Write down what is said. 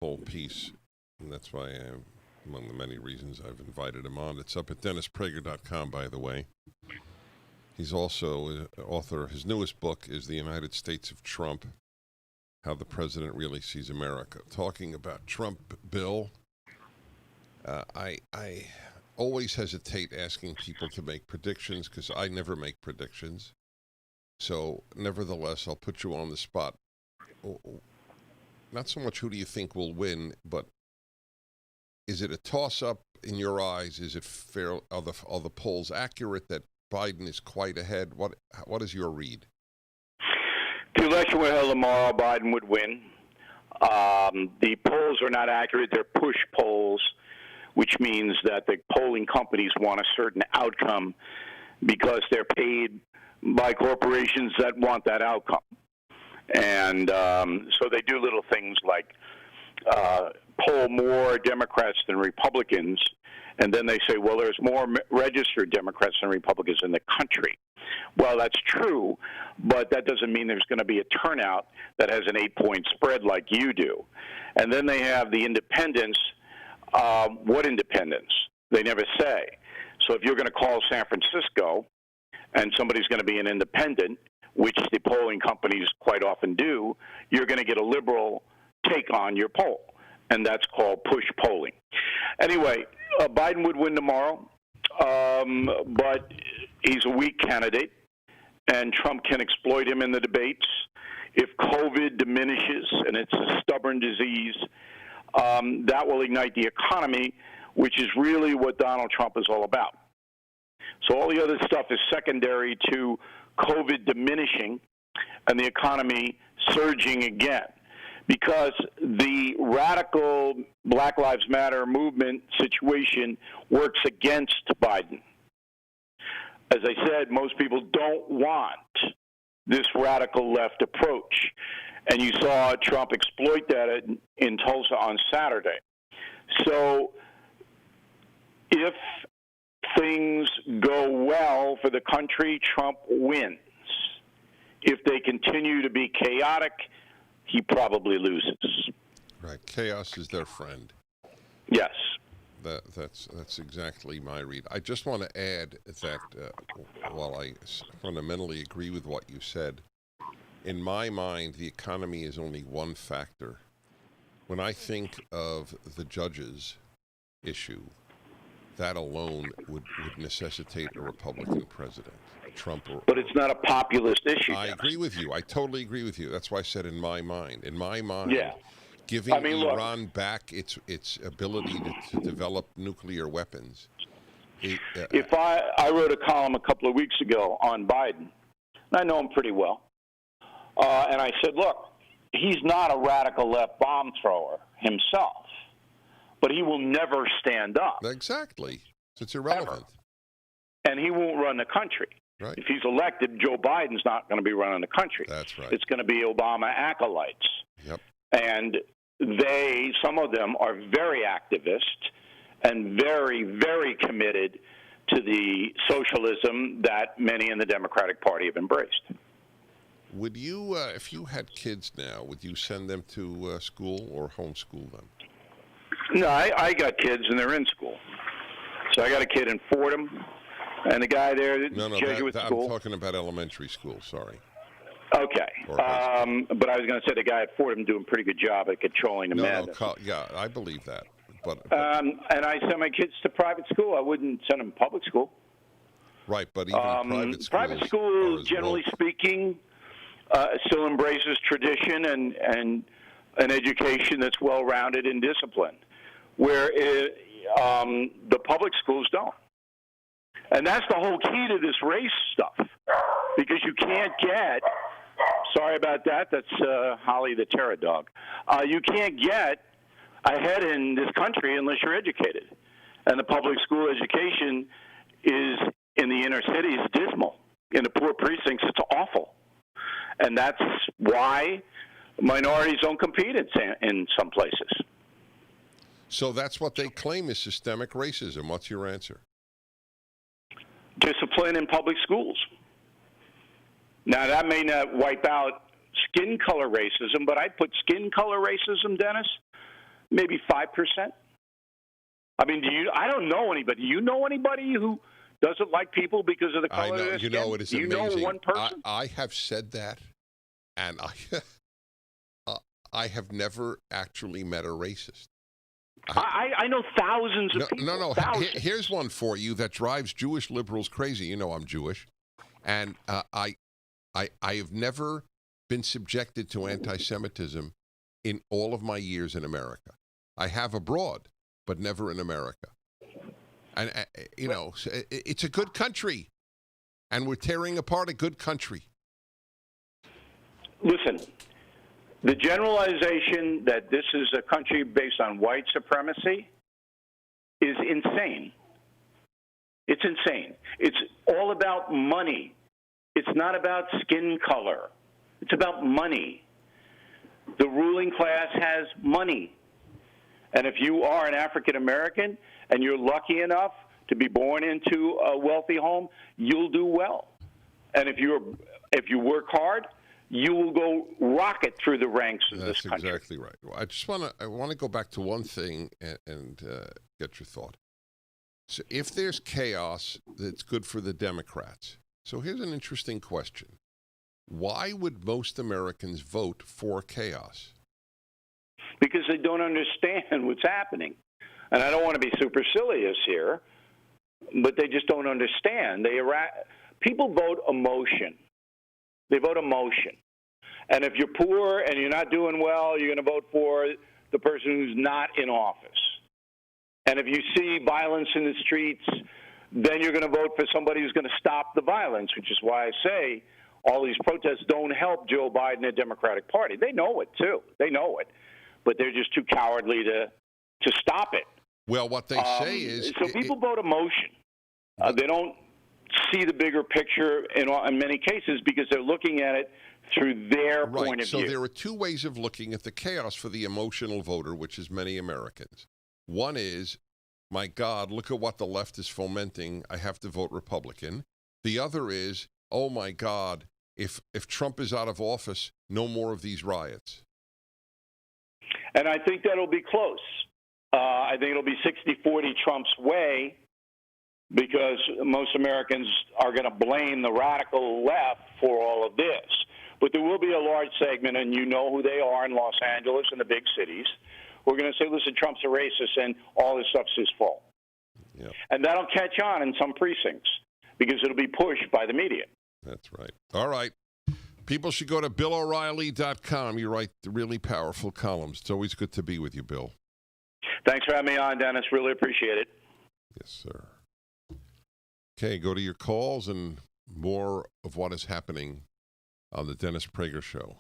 whole piece, and that's why among the many reasons I've invited him on. It's up at DennisPrager.com, by the way. He's also author. His newest book is The United States of Trump, How the President Really Sees America. Talking about Trump, Bill, I always hesitate asking people to make predictions because I never make predictions. So, nevertheless, I'll put you on the spot. Not so much who do you think will win, but is it a toss-up in your eyes? Is it fair? Are the polls accurate that Biden is quite ahead? What is your read? The election were held tomorrow. Biden would win. The polls are not accurate. They're push polls, which means that the polling companies want a certain outcome because they're paid by corporations that want that outcome. And so they do little things like poll more Democrats than Republicans, and then they say, well, there's more registered Democrats than Republicans in the country. Well, that's true, but that doesn't mean there's going to be a turnout that has an 8-point spread like you do. And then they have the independents. What independents? They never say. So if you're going to call San Francisco and somebody's going to be an independent, which the polling companies quite often do, you're going to get a liberal take on your poll, and that's called push polling. Anyway, Biden would win tomorrow, but he's a weak candidate, and Trump can exploit him in the debates. If COVID diminishes, and it's a stubborn disease, that will ignite the economy, which is really what Donald Trump is all about. So all the other stuff is secondary to COVID diminishing and the economy surging again, because the radical Black Lives Matter movement situation works against Biden. As I said, most people don't want this radical left approach, and you saw Trump exploit that in Tulsa on Saturday. So if things go well for the country, Trump wins. If they continue to be chaotic, he probably loses. Right. Chaos is their friend. Yes. That's exactly my read. I just want to add that while I fundamentally agree with what you said, in my mind, the economy is only one factor. When I think of the judges issue, that alone would necessitate a Republican president, Trump. But it's not a populist issue. I agree with you. I totally agree with you. That's why I said in my mind. In my mind, yeah. Giving Iran back its ability to develop nuclear weapons. If I wrote a column a couple of weeks ago on Biden, and I know him pretty well, and I said, look, he's not a radical left bomb thrower himself, but he will never stand up. Exactly. So it's irrelevant. Ever. And he won't run the country. Right. If he's elected, Joe Biden's not going to be running the country. That's right. It's going to be Obama acolytes. Yep. And some of them are very activist and very, very committed to the socialism that many in the Democratic Party have embraced. Would you, if you had kids now, would you send them to school or homeschool them? No, I got kids and they're in school. So I got a kid in Fordham, and the guy there, Jesuit school. I'm talking about elementary school, sorry. Okay. But I was going to say the guy at Fordham doing a pretty good job at controlling the madness. Yeah, I believe that. But and I send my kids to private school. I wouldn't send them to public school. Right, but even private schools, generally speaking, still embraces tradition and an education that's well-rounded and disciplined, where the public schools don't. And that's the whole key to this race stuff, because you can't get – sorry about that, that's Holly the Terror dog. You can't get ahead in this country unless you're educated. And the public school education is in the inner cities dismal. In the poor precincts, it's awful. And that's why minorities don't compete in some places. So that's what they claim is systemic racism. What's your answer? Discipline in public schools. Now, that may not wipe out skin color racism, but I'd put skin color racism, Dennis, maybe 5%. I mean, I don't know anybody. Do you know anybody who doesn't like people because of the color I know. of their You skin? know, it is Do you amazing. know one person? I have said that, and I have never actually met a racist. I know thousands of people. No. Thousands. Here's one for you that drives Jewish liberals crazy. You know I'm Jewish, and I have never been subjected to anti-Semitism in all of my years in America. I have abroad, but never in America. And you know, it's a good country, and we're tearing apart a good country. Listen, the generalization that this is a country based on white supremacy is insane. It's insane. It's all about money. It's not about skin color. It's about money. The ruling class has money. And if you are an African American and you're lucky enough to be born into a wealthy home, you'll do well. And if you work hard, you will go rocket through the ranks of this country. That's exactly right. Well, I want to go back to one thing and get your thought. So if there's chaos, that's good for the Democrats. So here's an interesting question. Why would most Americans vote for chaos? Because they don't understand what's happening. And I don't want to be supercilious here, but they just don't understand. People vote emotion. They vote emotion. And if you're poor and you're not doing well, you're going to vote for the person who's not in office. And if you see violence in the streets, then you're going to vote for somebody who's going to stop the violence, which is why I say all these protests don't help Joe Biden and the Democratic Party. They know it, too. They know it. But they're just too cowardly to stop it. Well, what they say is... So people vote emotion. They don't see the bigger picture in many cases because they're looking at it through their point of view. So there are two ways of looking at the chaos for the emotional voter, which is many Americans. One is, my God, look at what the left is fomenting. I have to vote Republican. The other is, oh, my God, if Trump is out of office, no more of these riots. And I think that'll be close. I think it'll be 60-40 Trump's way because most Americans are going to blame the radical left for all of this. But there will be a large segment, and you know who they are in Los Angeles and the big cities, who are going to say, listen, Trump's a racist and all this stuff's his fault. Yep. And that'll catch on in some precincts because it'll be pushed by the media. That's right. All right. People should go to BillO'Reilly.com. You write really powerful columns. It's always good to be with you, Bill. Thanks for having me on, Dennis. Really appreciate it. Yes, sir. Okay, go to your calls and more of what is happening on the Dennis Prager Show.